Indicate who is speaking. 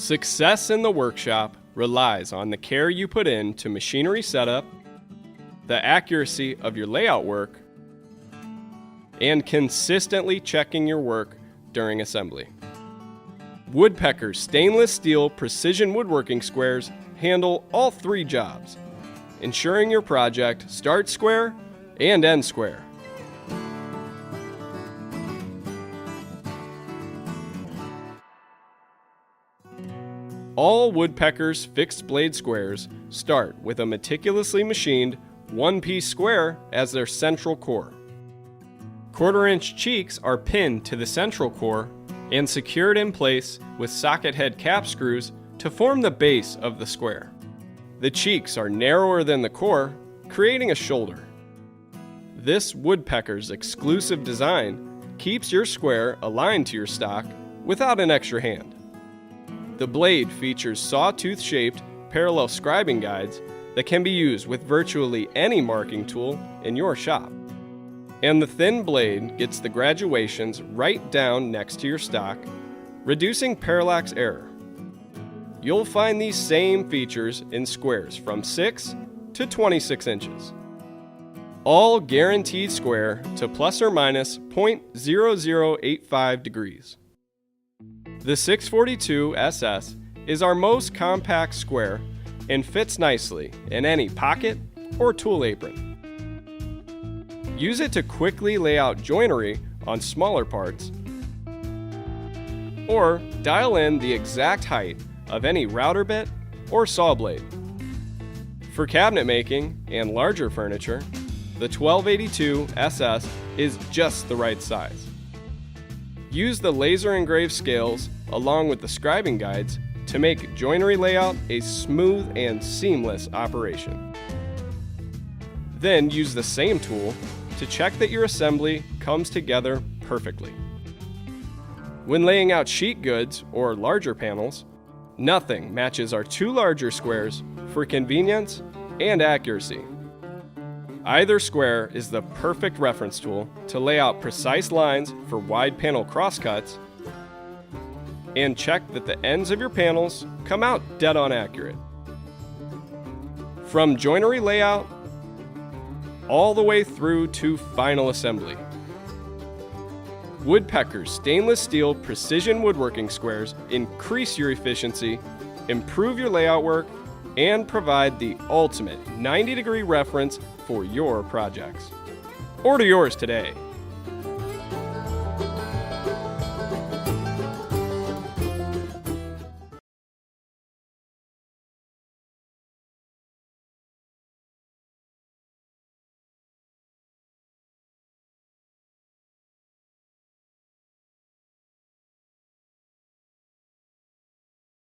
Speaker 1: Success in the workshop relies on the care you put into machinery setup, the accuracy of your layout work, and consistently checking your work during assembly. Woodpeckers stainless steel precision woodworking squares handle all three jobs, ensuring your project starts square and ends square. All Woodpeckers fixed blade squares start with a meticulously machined one-piece square as their central core. Quarter-inch cheeks are pinned to the central core and secured in place with socket head cap screws to form the base of the square. The cheeks are narrower than the core, creating a shoulder. This Woodpecker's exclusive design keeps your square aligned to your stock without an extra hand. The blade features sawtooth-shaped parallel scribing guides that can be used with virtually any marking tool in your shop. And the thin blade gets the graduations right down next to your stock, reducing parallax error. You'll find these same features in squares from 6 to 26 inches. All guaranteed square to plus or minus 0.0085 degrees. The 642 SS is our most compact square and fits nicely in any pocket or tool apron. Use it to quickly lay out joinery on smaller parts, or dial in the exact height of any router bit or saw blade. For cabinet making and larger furniture, the 1282 SS is just the right size. Use the laser engraved scales along with the scribing guides to make joinery layout a smooth and seamless operation. Then use the same tool to check that your assembly comes together perfectly. When laying out sheet goods or larger panels, nothing matches our two larger squares for convenience and accuracy. Either square is the perfect reference tool to lay out precise lines for wide panel crosscuts and check that the ends of your panels come out dead on accurate. From joinery layout all the way through to final assembly. Woodpeckers stainless steel precision woodworking squares increase your efficiency, improve your layout work, and provide the ultimate 90-degree reference for your projects. Order yours today.